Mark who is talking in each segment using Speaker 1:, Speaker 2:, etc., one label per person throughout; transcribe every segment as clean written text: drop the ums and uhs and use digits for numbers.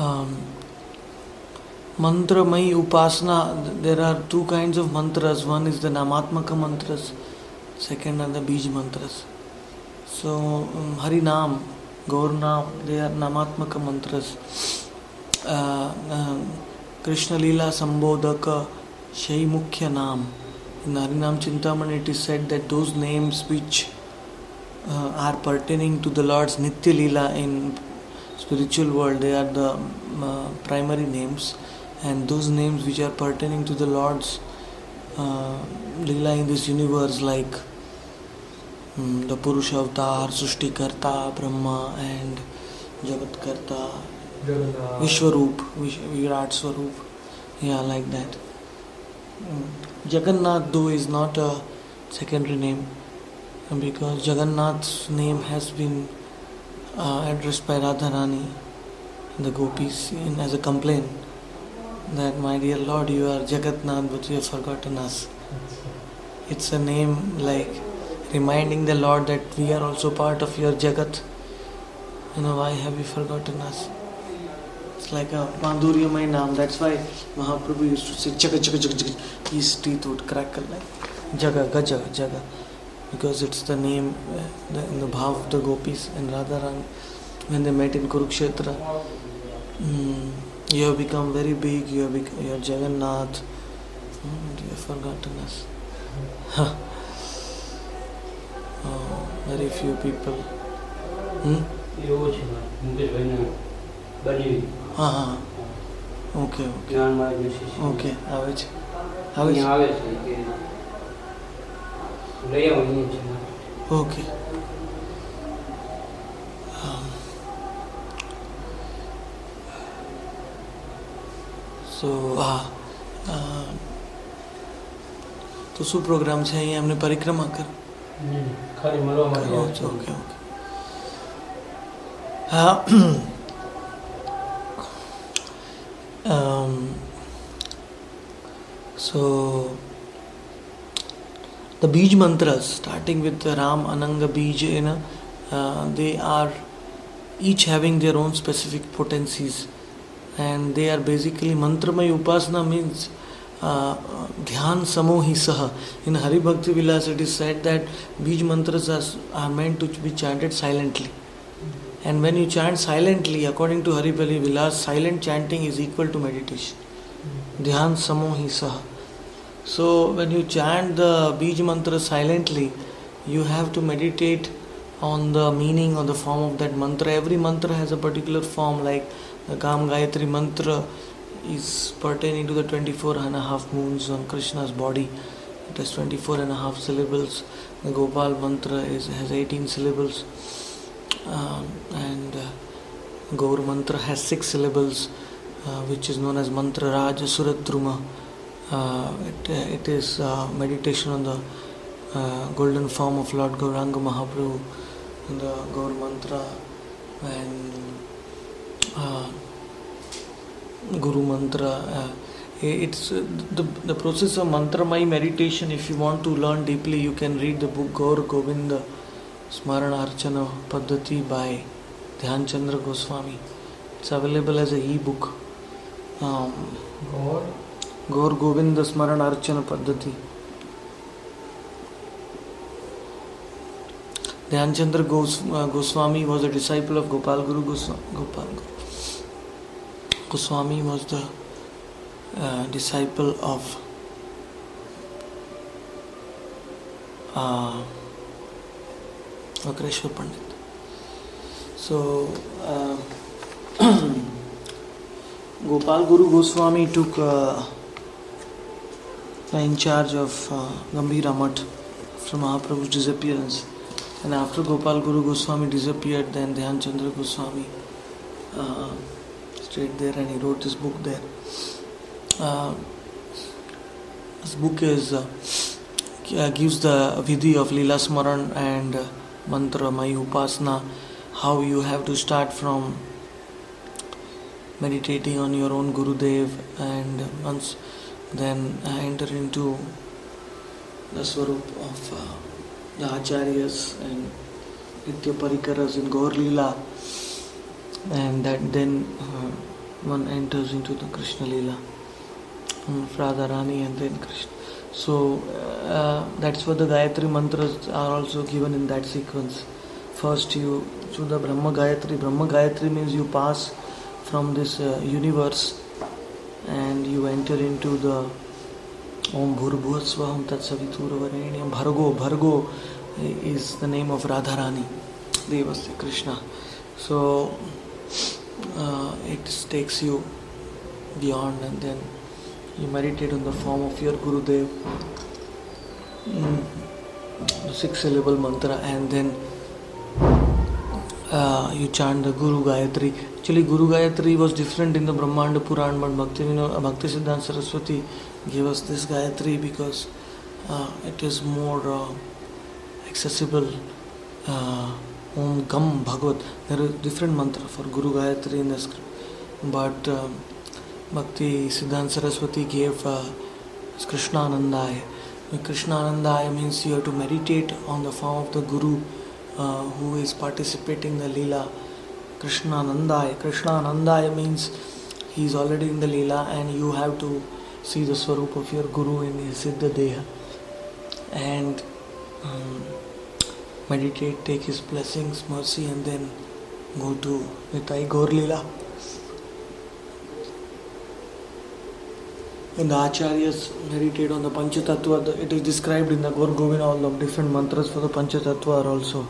Speaker 1: um, mantra mai upasana. There are two kinds of mantras. One is the namatmaka mantras, second are the bij mantras. So Hari Nam, Gaur Nam, they are namatmaka mantras. Krishna Leela Sambodhaka Shai Mukhya Nam. In Harinam Chintamani it is said that those names which are pertaining to the Lord's Nitya Leela in spiritual world, they are the primary names, and those names which are pertaining to the Lord's Leela in this universe, like the Purusha Avatar, Sushtikarta, Brahma, and Jagatkarta, Vishwaroop, Virat Swaroop, yeah, like that. Jagannath though is not a secondary name, because Jagannath's name has been addressed by Radharani and the gopis as a complaint that, my dear Lord, you are Jagannath but you have forgotten us. It's a name like reminding the Lord that we are also part of your Jagat. Why have you forgotten us? It's like a Madhuryamay Naam. That's why Mahaprabhu used to say Jaga Jaga Jaga Jaga. His teeth would crackle like Jaga Gaja Jaga, because it's the name in the bhav of the gopis and Radharani when they met in Kurukshetra. You have become very big, you are Jagannath, you have forgotten us. Very few people. Okay. Okay, આવે છે. Okay. તો શું programme છે અહીંયા? એમને પરિક્રમા કર ખાલી મળવા માટે. Okay. So the Bij mantras, starting with the Ram Ananga Bij, they are each having their own specific potencies, and they are basically Mantramay Upasana means Dhyan Samohi Saha. In Hari Bhakti Vilas it is said that Bij mantras are meant to be chanted silently. And when you chant silently, according to Hari Bhakti Vilas, silent chanting is equal to meditation. Dhyan Samohi Saha. So when you chant the Bij mantra silently, you have to meditate on the meaning or the form of that mantra. Every mantra has a particular form, like the Kam Gayatri mantra is pertaining to the 24.5 moons on Krishna's body. It has 24.5 syllables. The Gopal mantra has 18 syllables. And Gaur mantra has 6 syllables, which is known as Mantra Raj Suradruma. It is meditation on the golden form of Lord Gauranga Mahaprabhu, the Gaur mantra, and Guru mantra. It's the process of mantramai meditation. If you want to learn deeply, you can read the book Gaur Govinda Smarana Archana Paddhati by Dhyan Chandra Goswami. It's available as a e-book. Gaur Govinda Smarana Archana Paddhati. Dhyan Chandra Goswami was a disciple of Gopal Guru Goswami. Goswami was the disciple of Vakreshwar Pandit. So Gopal Guru Goswami took in charge of Gambhira Math after Mahaprabhu's disappearance. And after Gopal Guru Goswami disappeared, then Dhyan Chandra Goswami stayed there and he wrote this book there. This book gives the vidhi of Leela Smaran and Mantra Mai Upasana, how you have to start from meditating on your own Gurudev, and once then enter into the Swarup of the Acharyas and Nitya Parikaras in Gaur Leela, and that then one enters into the Krishna Leela, Radharani and then Krishna. So that's what the Gayatri mantras are also given in that sequence. First you do the Brahma Gayatri. Brahma Gayatri means you pass from this universe and you enter into the Om Bhurbhuva Svaham Tat Saviturvarenyam. Bhargo is the name of Radharani, Devasya Krishna. So it takes you beyond, and then you meditate on the form of your Gurudev, the 6-syllable mantra, and then you chant the Guru Gayatri. Actually, Guru Gayatri was different in the Brahmanda Puran, but Bhakti Siddhanta Saraswati gave us this Gayatri because it is more accessible. Om Gam Bhagavad. There is different mantra for Guru Gayatri in the script, but Bhakti Siddhanta Saraswati gave Krishna Anandaya. Krishna Anandaya means you have to meditate on the form of the Guru who is participating in the Leela. Krishna Anandaya. Krishna Anandaya means he is already in the Leela and you have to see the Swarup of your Guru in his Siddha Deha and meditate, take his blessings, mercy, and then go to Nitai Gaur Leela. And the Acharyas meditate on the Panchatattva. It is described in the Gaur Govinda, all the different mantras for the Panchatattva are also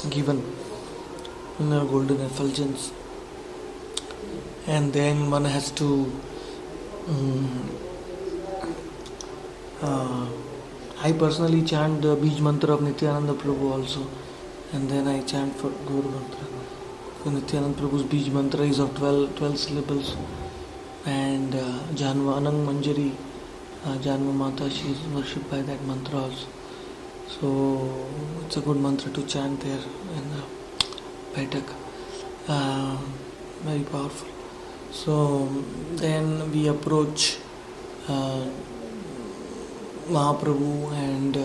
Speaker 1: given in the golden effulgence. And then one has to I personally chant the Bij Mantra of Nityananda Prabhu also, and then I chant for Gaur Mantra. So Nityananda Prabhu's Bij Mantra is of 12 syllables, and Janva Anang Manjari, Janva Mata, she is worshipped by that mantra also. So it's a good mantra to chant there in the Baitak. Very powerful. So then we approach Mahaprabhu and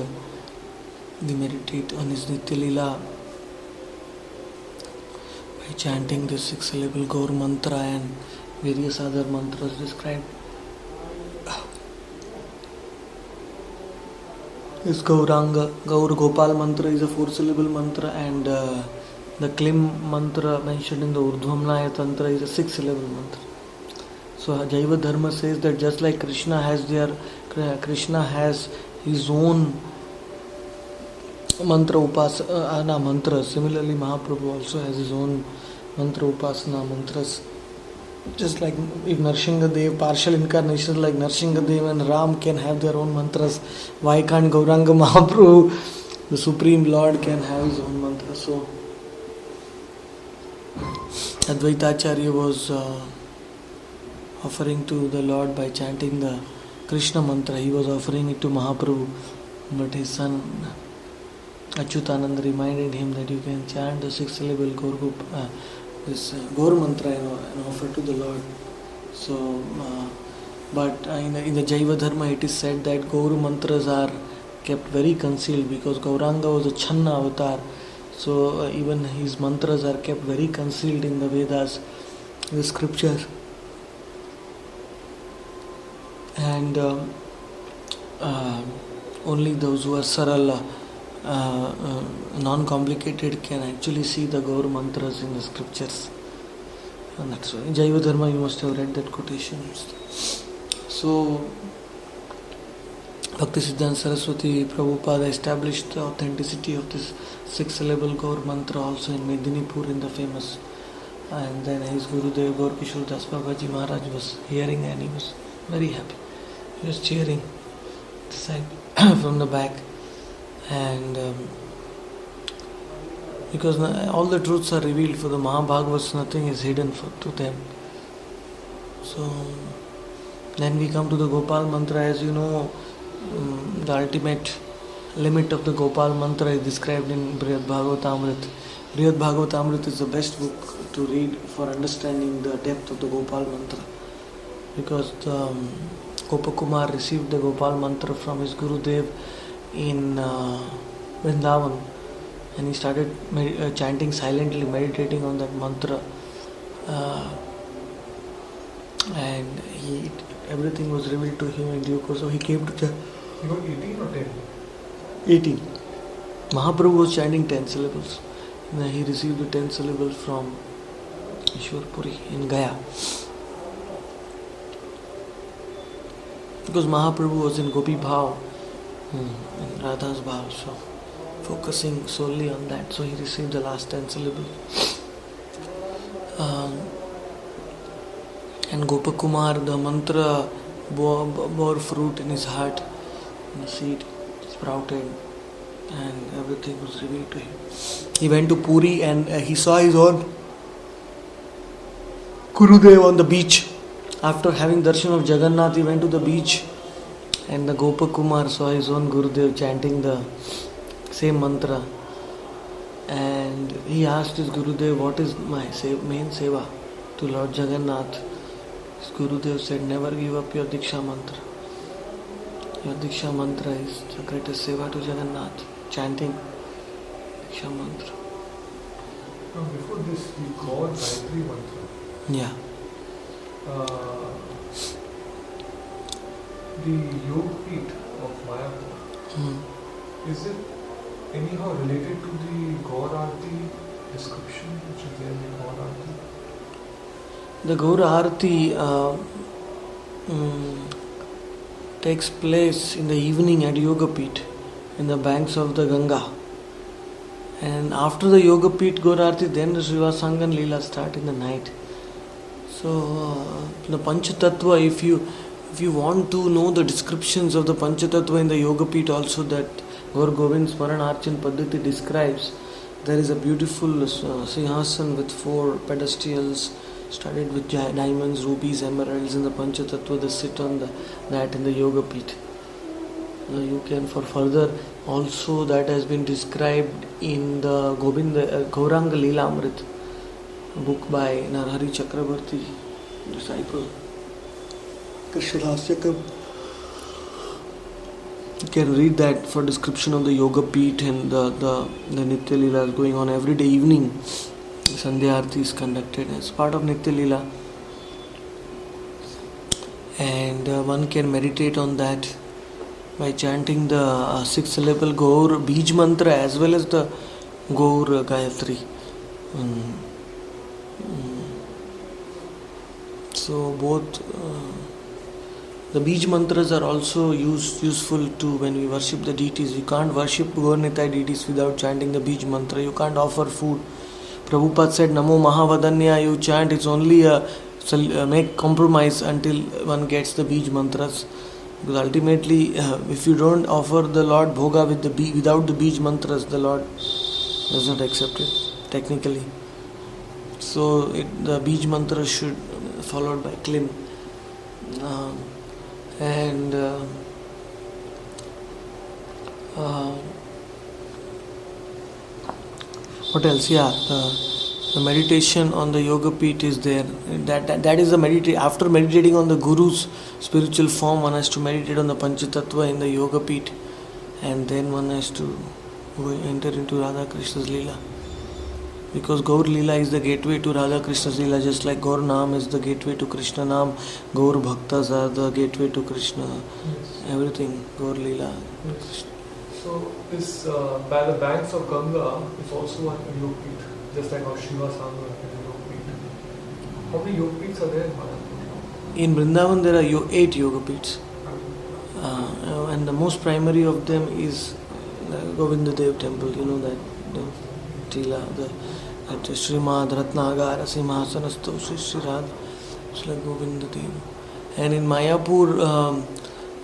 Speaker 1: we meditate on his Nitya Leela by chanting the 6-syllable Gaur Mantra and various other mantras described. This Gauranga, Gaur Gopal mantra is a 4-syllable mantra, and the Klim mantra mentioned in the Urdhvamnaya Tantra is a 6-syllable mantra. So Jaiva Dharma says that just like Krishna has his own mantra upasana mantras, similarly Mahaprabhu also has his own mantra upasana mantras. Just like if Narsinghadev, partial incarnations like Narsinghadev and Ram can have their own mantras, why can't Gauranga Mahaprabhu, the Supreme Lord, can have his own mantra? So Advaita Acharya was offering to the Lord by chanting the Krishna mantra. He was offering it to Mahaprabhu, but his son Achyutananda reminded him that you can chant the 6-syllable Gaur mantra and offer to the Lord. So, but in the Jaiva Dharma it is said that Gaur mantras are kept very concealed because Gauranga was a Channa avatar. So even his mantras are kept very concealed in the Vedas, the scriptures. And only those who are sarala, non-complicated, can actually see the Gaur mantras in the scriptures. And that's why in Jaiva Dharma you must have read that quotation. So Bhakti Siddhanta Saraswati Prabhupada established the authenticity of this 6-syllable Gaur mantra also in Medinipur in the famous. And then his Gurudev Gaur Kishore Das Babaji Maharaj was hearing and he was very happy. He was cheering from the back, and because all the truths are revealed for the Mahabhagavats, nothing is hidden to them. So then we come to the Gopal mantra. As you know, the ultimate limit of the Gopal mantra is described in Brihad Bhagavatamrita. Brihad Bhagavatamrita is the best book to read for understanding the depth of the Gopal mantra, because Gopakumar received the Gopal mantra from his Gurudev in Vrindavan, and he started chanting silently, meditating on that mantra. and everything was revealed to him in due course. So he came to
Speaker 2: He was 18 or 10?
Speaker 1: 18. Mahaprabhu was chanting 10 syllables. He received the 10 syllables from Ishwar Puri in Gaya. Because Mahaprabhu was in Gopi Bhav, in Radha's Bhav, so focusing solely on that, so he received the last 10 syllables. And Gopakumar, the mantra bore fruit in his heart, the seed sprouted, and everything was revealed to him. He went to Puri and he saw his own Gurudev on the beach. After having darshan of Jagannath, he went to the beach, and the Gopakumar saw his own Gurudev chanting the same mantra. And he asked his Gurudev, what is my main seva to Lord Jagannath? His Gurudev said, never give up your Diksha mantra. Your Diksha mantra is the greatest seva to Jagannath. Chanting Diksha mantra.
Speaker 2: Now before this, the God Gayatri mantra.
Speaker 1: Yeah.
Speaker 2: The Yogpit of Mayapur, is it anyhow related to the Gaur Aarti description which is there in the Gaur Aarti?
Speaker 1: The Gaur Aarti takes place in the evening at Yogapit, in the banks of the Ganga. And after the Yogapit Gaur Aarti, then the Srivasangan Leela start in the night. So the Panchatattva, if you want to know the descriptions of the Panchatattva in the Yogapit also that Gaur Govind Smaran Archan Paddhati describes, there is a beautiful Singhasan with 4 pedestals studded with diamonds, rubies, emeralds in the Panchatattva. They sit on that in the Yogapit. You can for further also that has been described in the Gauranga Leelamrit, a book by Narhari Chakrabarti, disciple Krishnadas Chakrabarti. You can read that for description of the Yoga Peeth and the Nitya Leela is going on every day evening. Sandhya Aarti is conducted as part of Nitya Leela, and one can meditate on that by chanting the 6-syllable Gaur Bij mantra as well as the Gaur Gayatri. So both the Bij mantras are also useful too when we worship the deities. You can't worship Gaur Nitai deities without chanting the Bij mantra. You can't offer food. Prabhupada said Namo Mahavadanya, you chant, it's only make compromise until one gets the Bij mantras. Because ultimately, if you don't offer the Lord Bhoga without the Bij mantras, the Lord does not accept it, technically. So the Bij mantra should be followed by Klim. What else? Yeah, the meditation on the Yoga Peeth is there. That is the meditation. After meditating on the Guru's spiritual form, one has to meditate on the Panchatattva in the Yoga Peeth, and then one has to enter into Radha Krishna's Leela. Because Gaur Leela is the gateway to Radha Krishna's Leela, just like Gaur Naam is the gateway to Krishna Naam, Gaur Bhaktas are the gateway to Krishna. Yes. Everything, Gaur Leela.
Speaker 2: Yes. So this by the banks of Ganga is also a Yoga Peeth, just like our Shiva Sangha is a Yoga Peeth. How many Yoga Peeths are there in Mayapur?
Speaker 1: In Vrindavan there are 8 Yoga Peeths. And the most primary of them is Govinda Dev temple, you know that, the Tila, that Srimad Ratnagara Simhasanasto Sri Radha, it's like Govinda Dev. And in Mayapur,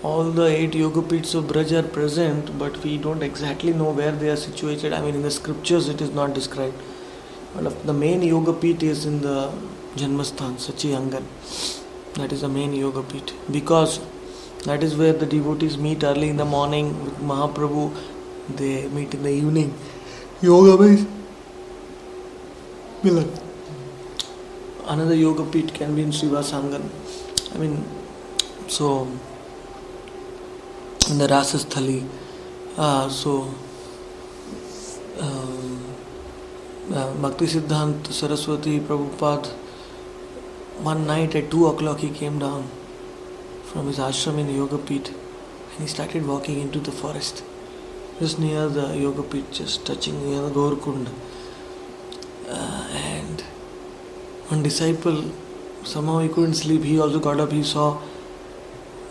Speaker 1: all the 8 Yoga Peeths of Braj are present, but we don't exactly know where they are situated. I mean, in the scriptures it is not described. But the main Yoga Peeth is in the Janmasthan, Sachi Angan. That is the main Yoga Peeth. Because that is where the devotees meet early in the morning with Mahaprabhu. They meet in the evening. Yoga means Milan. Another Yoga Peeth can be in Srivasangan. I mean, so in the Rasasthali. Bhakti Siddhanta Saraswati Prabhupada one night at 2 o'clock he came down from his ashram in Yogapeeth and he started walking into the forest, just near the Yogapeeth, just touching near the Gaurkund. And one disciple, somehow he couldn't sleep, he also got up, he saw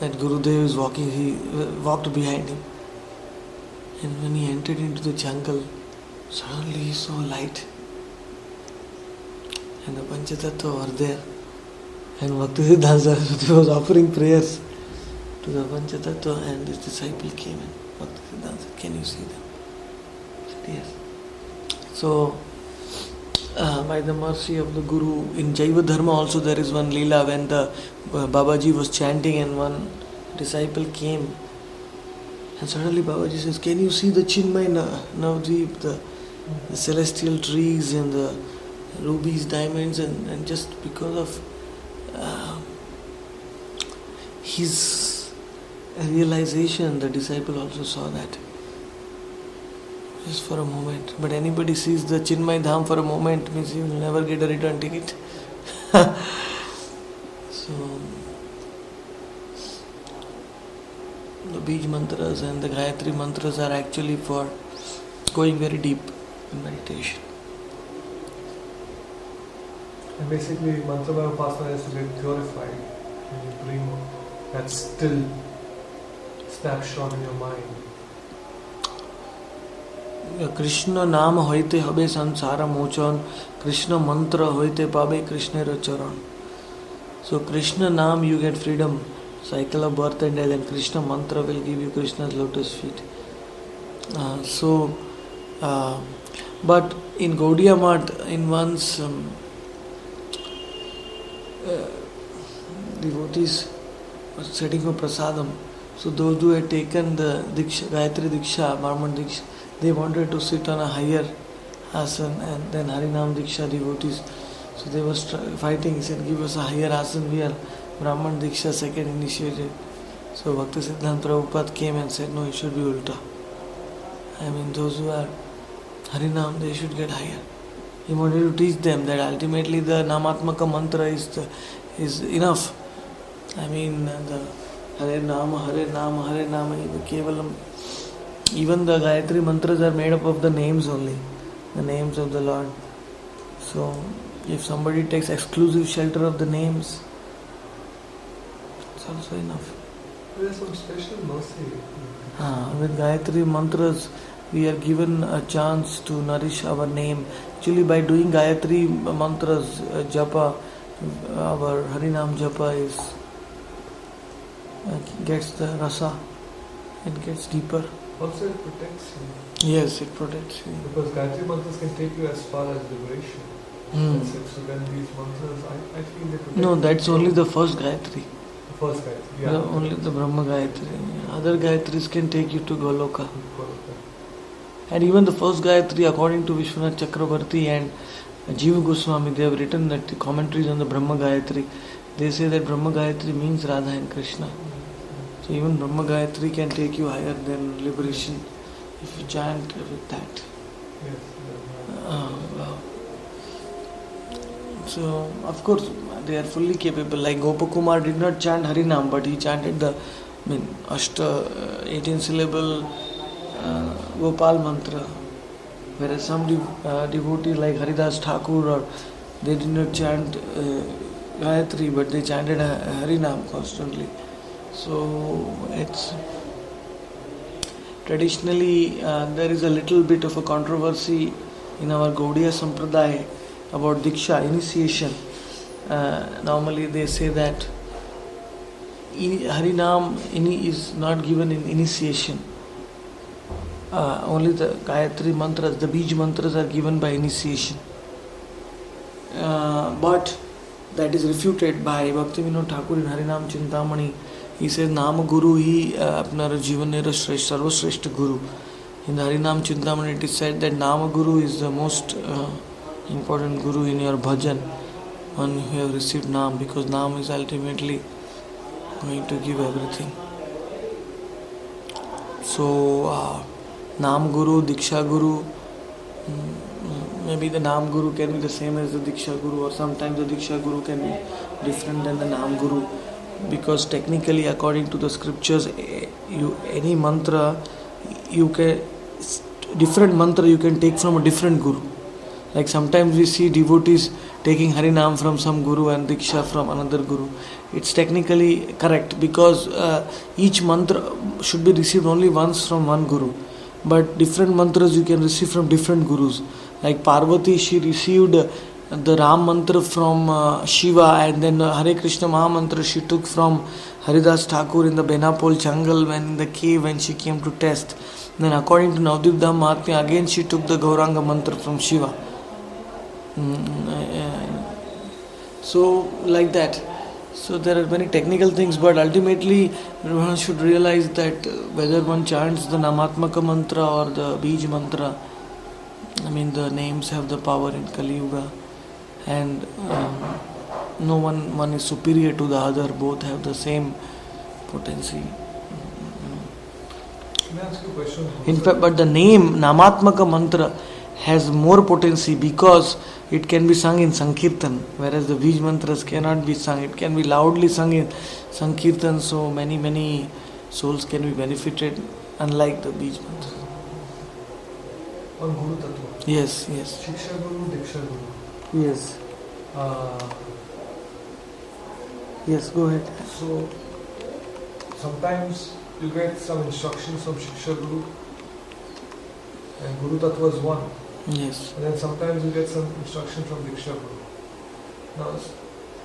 Speaker 1: that Gurudev is walking, he walked behind him. And when he entered into the jungle, suddenly he saw light. And the Panchatattva were there. And Bhaktisiddhanta Saraswati was offering prayers to the Panchatattva, and this disciple came and Bhaktisiddhanta said, "Can you see them?" I said, "Yes." So, by the mercy of the Guru, in Jaiva Dharma also there is one Leela when the Babaji was chanting and one disciple came and suddenly Babaji says, "Can you see the Chinmay Navdeep, the celestial trees and the rubies, diamonds," and just because of his realization, the disciple also saw that. Just for a moment. But anybody sees the Chinmay Dham for a moment means he will never get a return ticket. So, the Bij mantras and the Gayatri mantras are actually for going very deep in meditation.
Speaker 2: And basically, Mantramaya Upasana is to get purified and you bring that still snapshot in your mind.
Speaker 1: Krishna नाम होइते हबे संसार मोचन, कृष्ण मंत्र होइते पाबे कृष्णेर चरण. So Krishna Nam you get freedom, cycle of birth and death, and Krishna mantra will give you Krishna's lotus feet. But in Gaudiya Math, in one's devotees were setting for prasadam. So those who had taken the Diksha, Gayatri Diksha, Brahman Diksha, they wanted to sit on a higher asan, and then Harinam Diksha devotees. So they were fighting. He said, "Give us a higher asan. We are Brahman Diksha, second initiated." So Bhaktisiddhanta Prabhupada came and said, "No, it should be ulta. I mean, those who are Harinam, they should get higher." He wanted to teach them that ultimately the Namatmaka mantra is enough. I mean, the Hare Nama, Hare Nama, Hare Nama, Kevalam. Even the Gayatri mantras are made up of the names only, the names of the Lord. So, if somebody takes exclusive shelter of the names, it's also enough.
Speaker 2: There is some special mercy.
Speaker 1: With Gayatri mantras, we are given a chance to nourish our name. Actually, by doing Gayatri mantras, japa, our Harinam japa gets the rasa, it gets deeper.
Speaker 2: Also, it protects you.
Speaker 1: Yes, it protects you.
Speaker 2: Because Gayatri mantras can take you as far as liberation. That's it. So then these mantras, I feel they protect.
Speaker 1: No, that's only the first Gayatri.
Speaker 2: The first Gayatri, yeah.
Speaker 1: Only the Brahma Gayatri. Other Gayatris can take you to Goloka. And even the first Gayatri, according to Vishwanath Chakravarti and Jiva Goswami, they have written that the commentaries on the Brahma Gayatri. They say that Brahma Gayatri means Radha and Krishna. So even Brahma Gayatri can take you higher than liberation if you chant with that.
Speaker 2: Yes.
Speaker 1: Wow. So of course they are fully capable. Like Gopakumar did not chant Harinam, but he chanted the 18 syllable Gopal mantra. Whereas some devotees like Haridas Thakur, or they did not chant Gayatri, but they chanted Harinam constantly. So it's traditionally there is a little bit of a controversy in our Gaudiya Sampradaya about Diksha, initiation. Normally they say that Harinam is not given in initiation. Only the Gayatri mantras, the Bij mantras are given by initiation. But that is refuted by Bhakti Vinod Thakur in Harinam Chintamani. He says, Nama Guru hi apnar jivan nera sarvashreshta Guru. In the Harinam Chintamani it is said that Nama Guru is the most important Guru in your bhajan, one who have received Nam, because Nam is ultimately going to give everything. So, Nam Guru, Diksha Guru, maybe the Naam Guru can be the same as the Diksha Guru, or sometimes the Diksha Guru can be different than the Naam Guru, because technically according to the scriptures, any mantra you can different mantra you can take from a different guru. Like sometimes we see devotees taking Harinam from some guru and Diksha from another guru. It's technically correct, because each mantra should be received only once from one guru, but different mantras you can receive from different gurus. Like Parvati, she received the Ram mantra from Shiva, and then Hare Krishna Maha mantra she took from Haridas Thakur in the Benapol jungle when in the cave when she came to test. Then according to Navadvip Dham Mahatmya, again she took the Gauranga mantra from Shiva. So like that. So there are many technical things, but ultimately one should realize that whether one chants the Namatmaka mantra or the Bij mantra, I mean the names have the power in Kali Yuga, and no one is superior to the other, both have the same potency.
Speaker 2: Can I ask you a question?
Speaker 1: In fact, but the name Namatmaka mantra has more potency because it can be sung in Sankirtan, whereas the Bij mantras cannot be sung. It can be loudly sung in Sankirtan, so many souls can be benefited, unlike the Bij mantra.
Speaker 2: On Guru Tattva.
Speaker 1: Yes.
Speaker 2: Shiksha Guru, Diksha Guru.
Speaker 1: Yes. Yes, go ahead.
Speaker 2: So sometimes you get some instructions from Shiksha Guru, and Guru Tattva is one.
Speaker 1: Yes.
Speaker 2: And then sometimes you get some instruction from Diksha Guru. Now,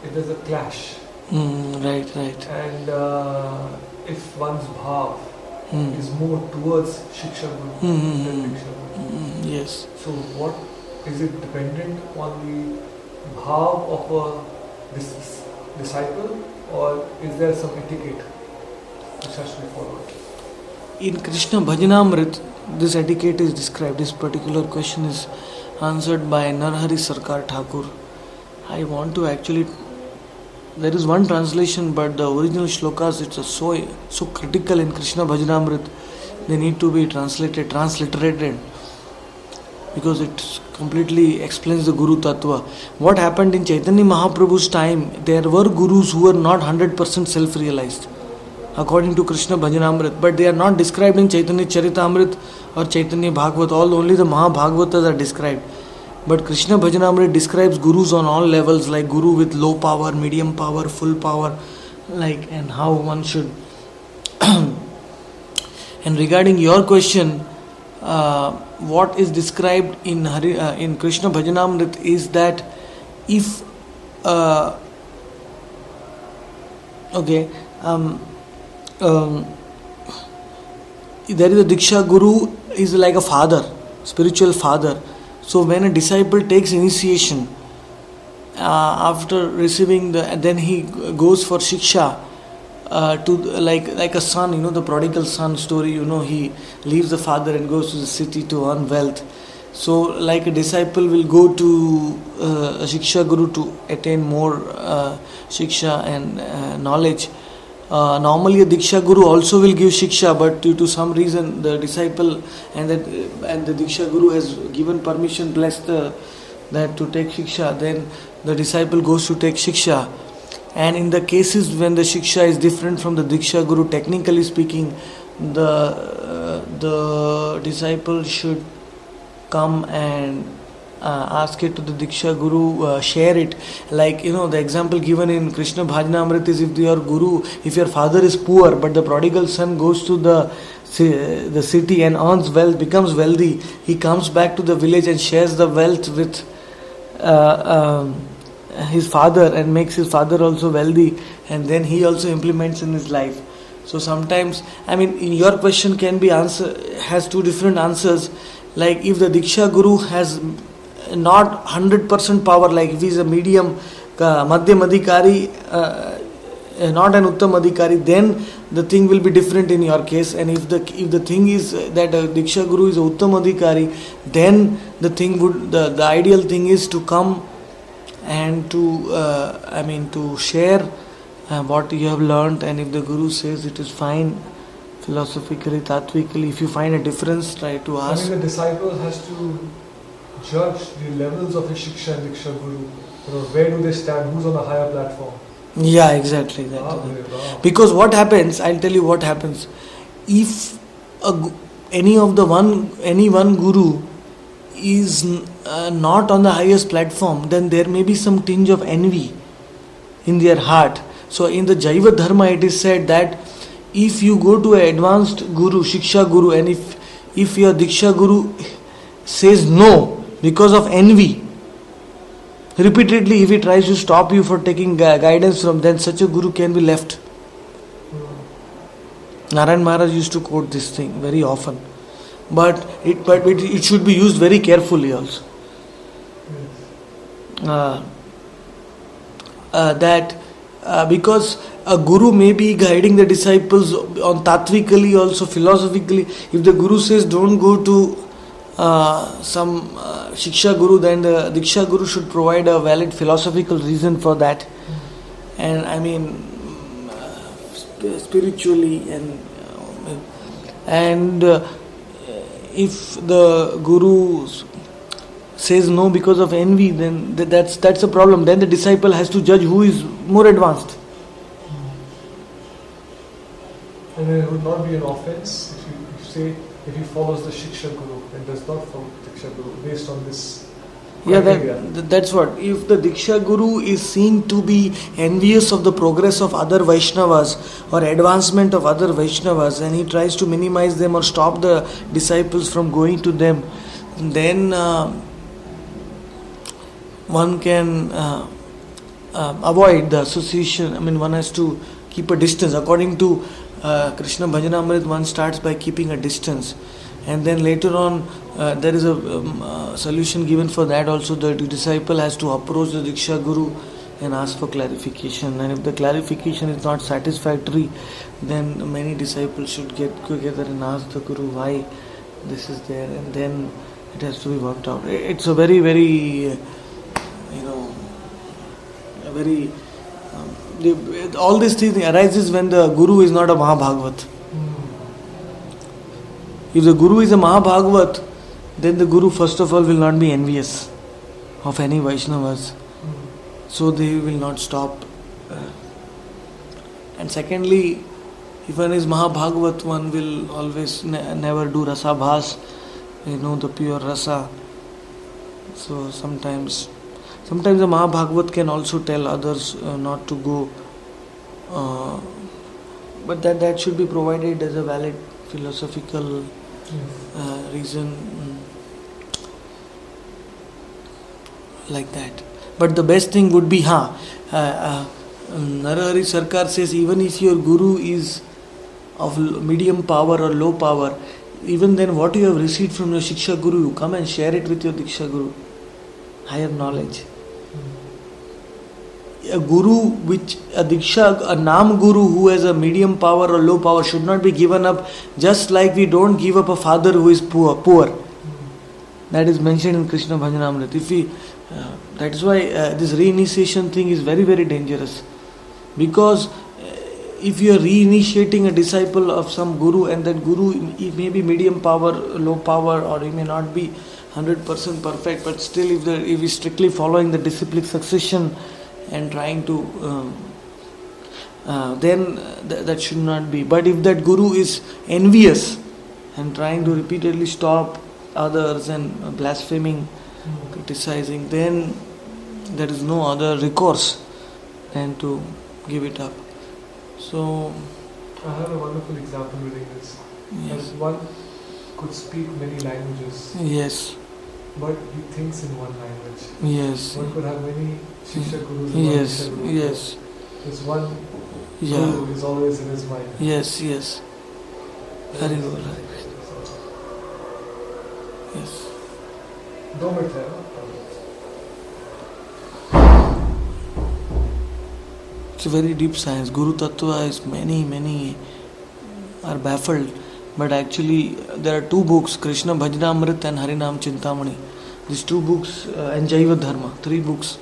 Speaker 2: if there's a clash,
Speaker 1: Right.
Speaker 2: and if one's bhav is more towards Shiksha Guru than Diksha Guru,
Speaker 1: Yes.
Speaker 2: so what is it dependent on the bhav of a disciple, or is there some etiquette which has to be followed?
Speaker 1: In Krishna Bhajanamrit, this etiquette is described. This particular question is answered by Narhari Sarkar Thakur. I want to actually. There is one translation, but the original shlokas, it's so critical in Krishna Bhajanamrit. They need to be transliterated, because it completely explains the Guru Tattva. What happened in Chaitanya Mahaprabhu's time, there were gurus who were not 100% self-realized, according to Krishna Bhajanamrit, but they are not described in Chaitanya Charitamrit or Chaitanya Bhagavat. Only the Mahabhagavatas are described. But Krishna Bhajanamrit describes gurus on all levels, like guru with low power, medium power, full power, and how one should. And regarding your question, what is described in Krishna Bhajanamrit is that if there is a Diksha Guru is like a father, spiritual father. So when a disciple takes initiation, after receiving then he goes for Shiksha, to like a son, the prodigal son story, he leaves the father and goes to the city to earn wealth. So like a disciple will go to a Shiksha Guru to attain more Shiksha and knowledge. Normally a Diksha Guru also will give Shiksha, but due to some reason the disciple and the Diksha Guru has given permission, blessed that to take Shiksha, then the disciple goes to take Shiksha. And in the cases when the Shiksha is different from the Diksha Guru, technically speaking, the disciple should come and ask it to the Diksha Guru, share it. Like, the example given in Krishna Bhajanamrit is if your father is poor, but the prodigal son goes to the city and earns wealth, becomes wealthy, he comes back to the village and shares the wealth with his father and makes his father also wealthy, and then he also implements in his life. So sometimes, in your question has two different answers. Like if the Diksha Guru has not 100% power, like if he is a medium, Madhyam Adhikari, not an Uttam Adhikari, then the thing will be different in your case. And if the thing is that a Diksha Guru is a Uttam Adhikari, then the ideal thing is to come and to share what you have learnt. And if the Guru says it is fine, philosophically, tattvically, if you find a difference, try to ask.
Speaker 2: The disciple has to judge the levels of a Shiksha and Diksha Guru? You know, where do they stand? Who's on a higher platform?
Speaker 1: Yeah, exactly. Because what happens, I'll tell you what happens. If any one guru is not on the highest platform, then there may be some tinge of envy in their heart. So in the Jaiva Dharma it is said that if you go to an advanced guru, Shiksha Guru, and if your Diksha Guru says no because of envy, repeatedly if he tries to stop you for taking guidance from, then such a guru can be left. Narayan Maharaj used to quote this thing very often. But it should be used very carefully also. Because a guru may be guiding the disciples on tatvikally also, philosophically. If the guru says don't go to some Shiksha Guru, then the Diksha Guru should provide a valid philosophical reason for that. And I mean spiritually and if the guru says no because of envy, then that's a problem. Then the disciple has to judge who is more advanced.
Speaker 2: And it would not be an offense if he follows the Shiksha Guru and does not follow the Diksha Guru based on this.
Speaker 1: That's what. If the Diksha Guru is seen to be envious of the progress of other Vaishnavas or advancement of other Vaishnavas, and he tries to minimize them or stop the disciples from going to them, then one can avoid the association. I mean, one has to keep a distance. According to Krishna Bhajanamrit, one starts by keeping a distance. And then later on, there is a solution given for that also. The disciple has to approach the Diksha Guru and ask for clarification. And if the clarification is not satisfactory, then many disciples should get together and ask the Guru why this is there. And then it has to be worked out. It's a very, very, all these things arises when the Guru is not a Mahabhagavat. If the Guru is a Mahabhagavat, then the Guru first of all will not be envious of any Vaishnavas. So they will not stop. And secondly, if one is Mahabhagavat, one will always never do Rasabhas, the pure Rasa. So sometimes a Mahabhagavat can also tell others not to go. But that should be provided as a valid philosophical reason, like that. But the best thing would be, Narahari Sarkar says, even if your guru is of medium power or low power, even then what you have received from your Shiksha Guru, you come and share it with your Diksha Guru. Higher knowledge. A guru, a Nam Guru who has a medium power or low power should not be given up, just like we don't give up a father who is poor. That is mentioned in Krishna Bhajanamrit. That is why this reinitiation thing is very, very dangerous. Because if you are reinitiating a disciple of some guru, and that guru, he may be medium power, low power, or he may not be 100% perfect, but still if he is strictly following the disciplic succession and trying to then that should not be. But if that guru is envious and trying to repeatedly stop others and blaspheming, criticizing, then there is no other recourse than to give it up. So
Speaker 2: I have a wonderful example reading this.
Speaker 1: Yes.
Speaker 2: As one could speak many languages.
Speaker 1: Yes.
Speaker 2: But he thinks in one language.
Speaker 1: Yes.
Speaker 2: One could have many Shiksha Gurus. Yes.
Speaker 1: Yes.
Speaker 2: There's one Guru is always in his mind.
Speaker 1: Yes. Hari Bol. Yes.
Speaker 2: Don't it have?
Speaker 1: It's a very deep science. Guru Tattva is many are baffled. But actually, there are two books, Krishna Bhajanamrit and Harinam Chintamani. These two books and Jaiva Dharma, 3 books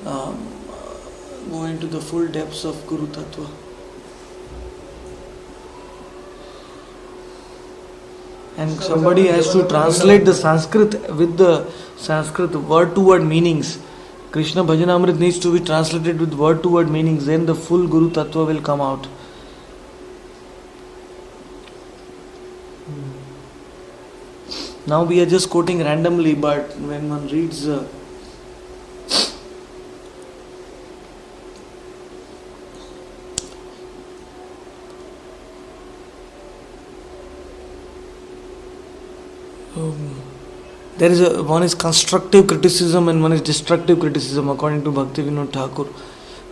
Speaker 1: go into the full depths of Guru Tattva. and somebody has to translate the Sanskrit with the Sanskrit word to word meanings. Krishna Bhajanamrit needs to be translated with word to word meanings, then the full Guru Tattva will come out. Now we are just quoting randomly, but when one reads there is one is constructive criticism and one is destructive criticism according to Bhakti Vinod Thakur.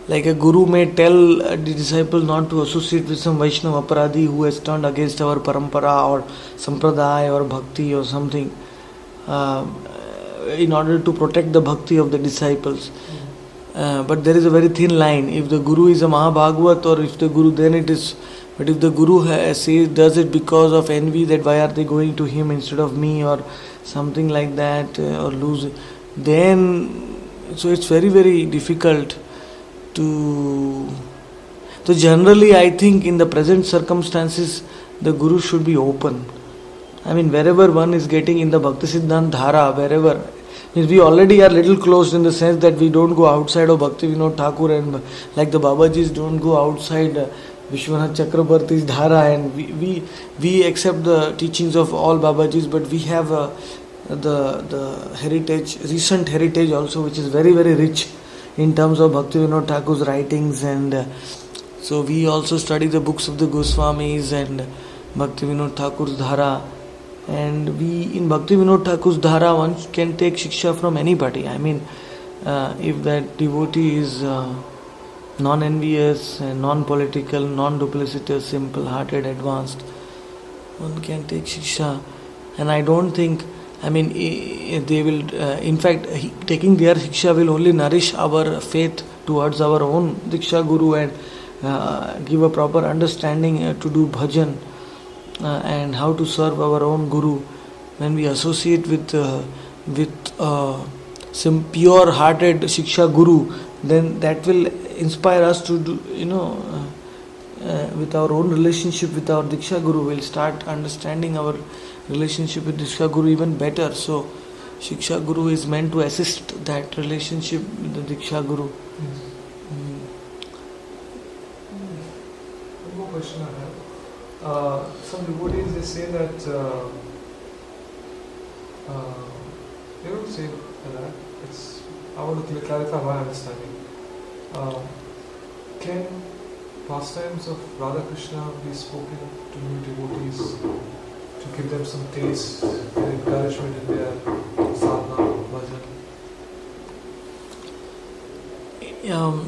Speaker 1: Like a guru may tell the disciple not to associate with some Vaishnava Aparadhi who has turned against our parampara or sampradaya or bhakti or something, in order to protect the bhakti of the disciples. But there is a very thin line. If the guru is a Mahabhagavad, or if the guru, then it is. But if the guru does it because of envy, that why are they going to him instead of me, or something like that, or lose, then so it's very, very difficult to. So generally I think in the present circumstances the guru should be open. I mean, wherever one is getting in the Bhakti Siddhanta Dhara, wherever, means we already are little closed in the sense that we don't go outside of Bhakti Vinod Thakur, and like the Babajis don't go outside Vishwanath Chakrabarti's Dhara, and we accept the teachings of all Babajis, but we have the heritage, recent heritage also, which is very, very rich in terms of Bhakti Vinod Thakur's writings, and so we also study the books of the Goswamis and Bhakti Vinod Thakur's Dhara, and we in Bhakti Vinod Thakur's Dhara one can take shiksha from anybody. I mean, if that devotee is non-envious, non-political, non-duplicitous, simple-hearted, advanced, one can take shiksha. And I don't think, I mean, they will, in fact, taking their shiksha will only nourish our faith towards our own Diksha Guru, and give a proper understanding to do bhajan and how to serve our own Guru. When we associate with some pure-hearted Shiksha Guru, then that will inspire us to do, with our own relationship with our Diksha Guru, we'll start understanding our relationship with Diksha Guru even better. So Shiksha Guru is meant to assist that relationship with the Diksha Guru.
Speaker 2: One more question I have. Some devotees, they say that they don't say that. I want to clarify my understanding. Can pastimes of Radha Krishna be spoken to new devotees to give them some taste and encouragement in their sadhana, bhajan?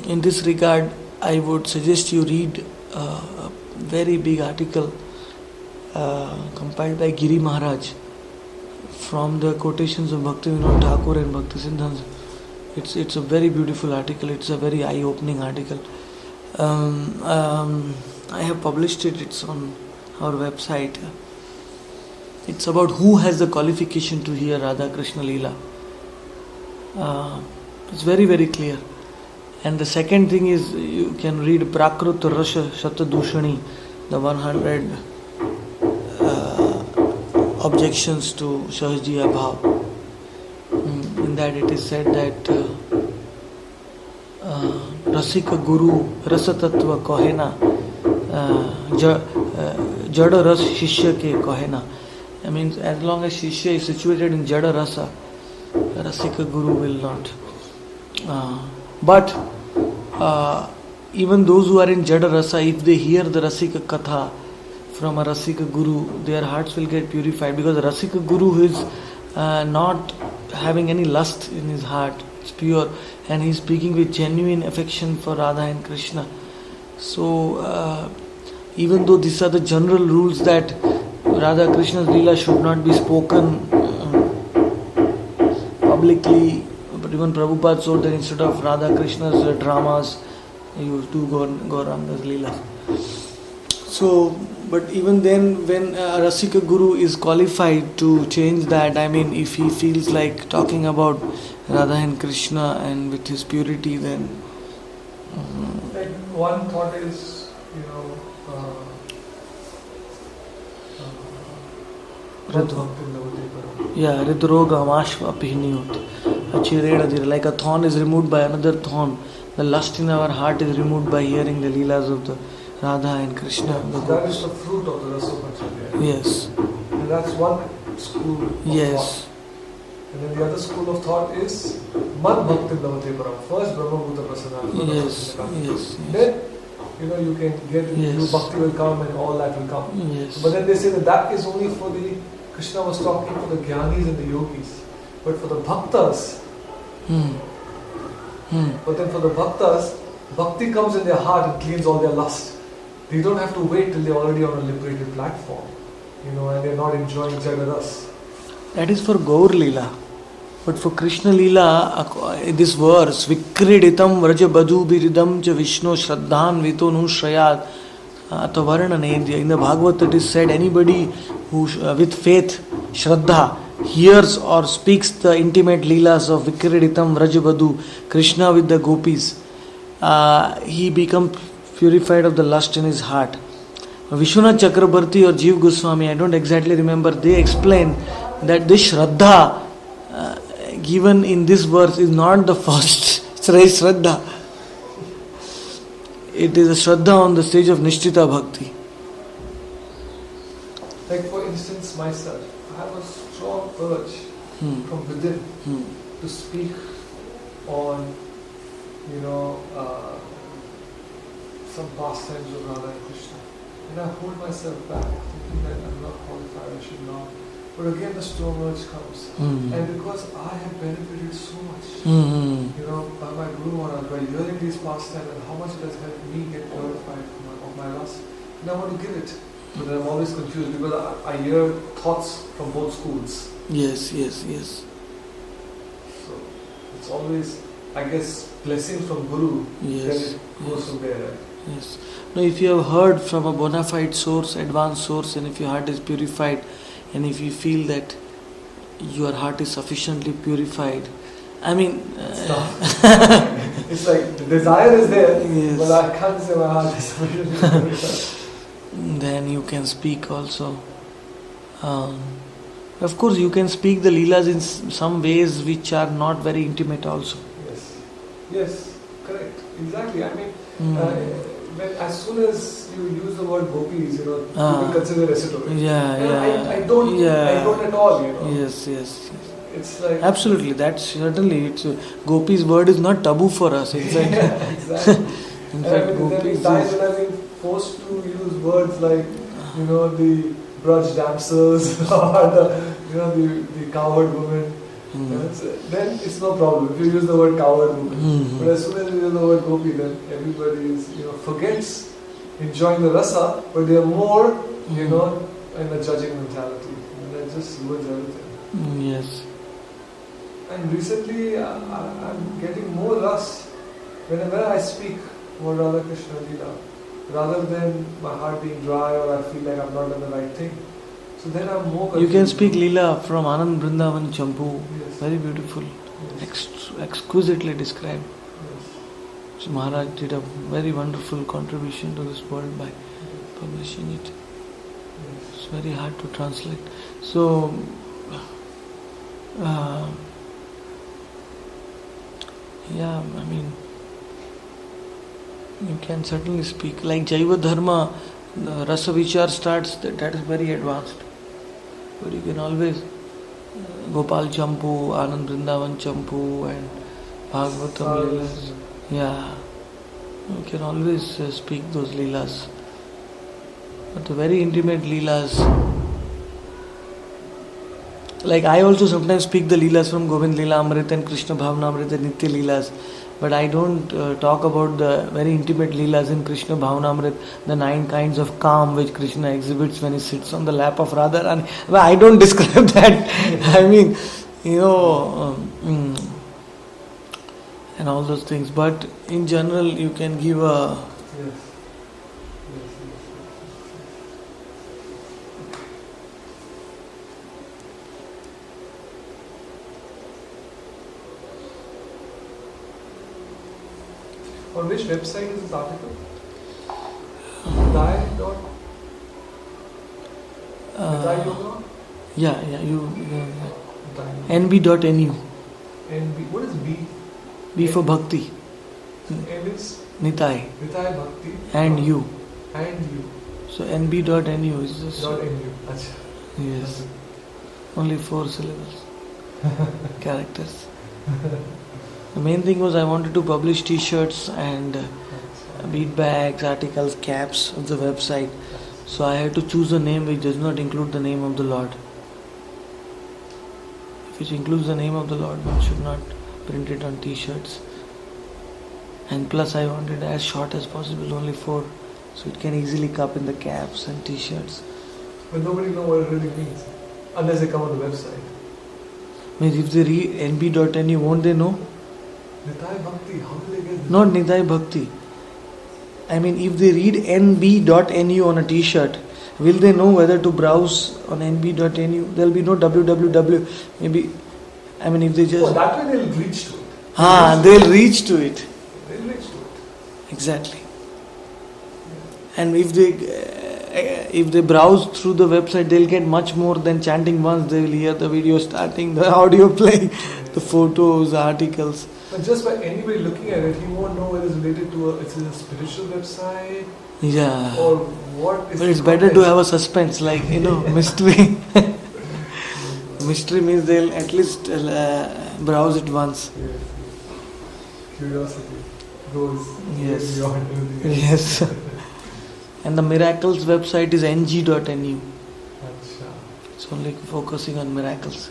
Speaker 1: In this regard, I would suggest you read a very big article compiled by Giri Maharaj from the quotations of Bhakti Vinod Thakur and Bhakti Siddhanta. It's a very beautiful article. It's a very eye-opening article. I have published it. It's on our website. It's about who has the qualification to hear Radha Krishna Leela. It's very, very clear. And the second thing is, you can read Prakrut Rasha Shatadushani, the 100 objections to Sahajjiya Bhav. In that it is said that Rasika Guru Rasa Tattva Kohena Jada Ras Shishya Ke Kohena. I mean, as long as Shishya is situated in Jada Rasa, Rasika Guru will not. But even those who are in Jada Rasa, if they hear the Rasika Katha from a Rasika Guru, their hearts will get purified, because the Rasika Guru is not having any lust in his heart. It's pure, and he's speaking with genuine affection for Radha and Krishna. So even though these are the general rules that Radha Krishna's Leela should not be spoken publicly, but even Prabhupada told that instead of Radha Krishna's dramas, you do Gauranga's Leela. So, but even then, when a Rasika Guru is qualified to change that, I mean, if he feels like talking about Radha and Krishna and with his purity, then...
Speaker 2: Like one thought is,
Speaker 1: Yeah, Ridroga Amashva Pihniyut. Achireda Dira. Like a thorn is removed by another thorn. The lust in our heart is removed by hearing the Leelas of the Radha and Krishna.
Speaker 2: So that is the fruit of the Rasopachari.
Speaker 1: Yes.
Speaker 2: And that's one school of
Speaker 1: Yes.
Speaker 2: thought. And then the other school of thought is Mad Bhakti Lavate Param. First Brahma Bhuta Prasana.
Speaker 1: Yes. Yes.
Speaker 2: Then you can get
Speaker 1: Yes.
Speaker 2: bhakti will come and all that will come.
Speaker 1: Yes.
Speaker 2: But then they say that is only for the Krishna was talking for the jnanis and the yogis. But for the bhaktas, but then for the bhaktas, bhakti comes in their heart and cleans all their lust. They don't have to wait till they're already on a liberated platform, and they're not enjoying Jagadas.
Speaker 1: That is for Gaur Leela. But for Krishna Leela, this verse, Vikriditam Vrajabadhu Biridam Cha Vishnu Shraddhan Vitonu Shrayat Atavarnanedya. In the Bhagavad it is said, anybody who with faith, Shraddha, hears or speaks the intimate Leelas of Vikriditam Vrajabadhu, Krishna with the gopis, he becomes purified of the lust in his heart. Vishwanath Chakrabarti or Jeev Goswami, I don't exactly remember, they explain that this Shraddha given in this verse is not the first Shraddha. It is a Shraddha on the stage of Nishtita Bhakti.
Speaker 2: Like for instance, myself, I have a strong urge from within to speak on, some pastimes of Radha and Krishna. And I hold myself back, thinking that I'm not qualified, I should not. But again, the strong urge comes. And because I have benefited so much, by my Guru Maharaj, by hearing these pastimes and how much it has helped me get purified of my lust, and I want to give it. But then I'm always confused because I hear thoughts from both schools.
Speaker 1: Yes.
Speaker 2: So it's always, I guess, blessings from Guru, then it goes from there, right?
Speaker 1: Yes. Now, if you have heard from a bona fide source, advanced source, and if your heart is purified, and if you feel that your heart is sufficiently purified, I mean...
Speaker 2: it's like the desire is there,
Speaker 1: yes.
Speaker 2: but I can't say my heart is sufficiently purified.
Speaker 1: Then you can speak also. Of course, you can speak the Leelas in some ways which are not very intimate also.
Speaker 2: Yes, correct. Exactly. I mean, as soon as you use the word gopis, people consider recital. I don't at all,
Speaker 1: Yes.
Speaker 2: It's like...
Speaker 1: Absolutely, that's certainly, gopis word is not taboo for us. In fact,
Speaker 2: exactly.
Speaker 1: in fact,
Speaker 2: there have
Speaker 1: gopis
Speaker 2: been times when I've been forced to use words like, the Braj damsels or the cowherd woman. Then it's no problem if you use the word cowherd woman. But as soon as you use the word gopi, then everybody is, forgets enjoying the rasa, but they are more, in a judging mentality. And that just ruins everything.
Speaker 1: Yes.
Speaker 2: And recently, I'm getting more rust whenever I speak more Radha Krishna Leela, rather than my heart being dry or I feel like I'm not done the right thing. So then I'm more confused.
Speaker 1: You can speak Leela from Anand Vrindavan Champu.
Speaker 2: Yes.
Speaker 1: Very beautiful.
Speaker 2: Yes.
Speaker 1: Exquisitely described.
Speaker 2: Yes.
Speaker 1: So Maharaj did a very wonderful contribution to this world by publishing it.
Speaker 2: Yes.
Speaker 1: It's very hard to translate. So, you can certainly speak. Like Jaiva Dharma, the Rasa Vichar starts, that is very advanced. But you can always Gopal Champu, Anand Vrindavan Champu and Bhagavatam Leelas. Yeah, you can always speak those Leelas. But the very intimate Leelas, like I also sometimes speak the Leelas from Govind Leela Amrit and Krishna Bhavna Amrit and Nitya Leelas. But I don't talk about the very intimate Leelas in Krishna Bhavnamrit, the 9 kinds of calm which Krishna exhibits when he sits on the lap of Radharani. Well, I don't describe that. I mean, and all those things. But in general, you can give a...
Speaker 2: Yes. On which website is this article? Yoga?
Speaker 1: Yeah.
Speaker 2: N
Speaker 1: nb.nu.
Speaker 2: B. What is B?
Speaker 1: B for Bhakti.
Speaker 2: N is
Speaker 1: Nitai.
Speaker 2: Nitai Bhakti.
Speaker 1: And you.
Speaker 2: And you.
Speaker 1: So nb.nu is just.
Speaker 2: .nu. Achha.
Speaker 1: Yes. Only 4 syllables. Characters. The main thing was I wanted to publish t-shirts and bead bags, articles, caps on the website. So I had to choose a name which does not include the name of the Lord. If it includes the name of the Lord, one should not print it on t-shirts. And plus I wanted as short as possible, only 4. So it can easily cup in the caps and t-shirts.
Speaker 2: But nobody knows what it really means. Unless they come on the website.
Speaker 1: Means if they read nb.nu, won't they know?
Speaker 2: Nitai Bhakti, how do they get this?
Speaker 1: Not Nitai Bhakti. I mean, if they read nb.nu on a t-shirt, will they know whether to browse on nb.nu? There will be no www. Maybe, I mean, if they just...
Speaker 2: Oh, that way they'll reach to it.
Speaker 1: They'll reach to it.
Speaker 2: They'll reach to it.
Speaker 1: Exactly. And if they browse through the website, they'll get much more than chanting once. They will hear the video starting, the audio playing, the photos, the articles.
Speaker 2: But just by anybody looking at it, he won't know whether it's related to it's a spiritual website
Speaker 1: Yeah.
Speaker 2: or what is.
Speaker 1: But it's better to have a suspense, like, mystery. Mystery means they'll at least browse it once.
Speaker 2: Yes. Curiosity goes
Speaker 1: Yes.
Speaker 2: beyond everything else.
Speaker 1: Yes. And the miracles website is ng.nu.
Speaker 2: Achha.
Speaker 1: It's only focusing on miracles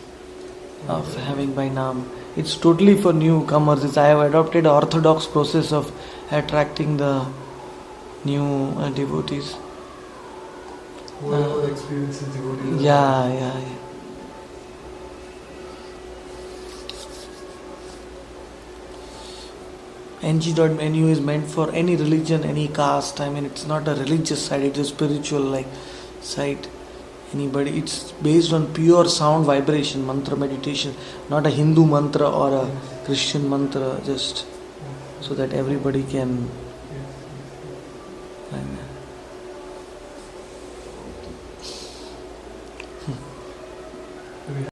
Speaker 1: of having by Naam. It's totally for newcomers. I have adopted an orthodox process of attracting the new devotees.
Speaker 2: Whoever experiences devotees.
Speaker 1: Yeah. ng.nu is meant for any religion, any caste. I mean, it's not a religious site, it's a spiritual site. Anybody, it's based on pure sound vibration, mantra meditation, not a Hindu mantra or a Christian mantra, just so that everybody can.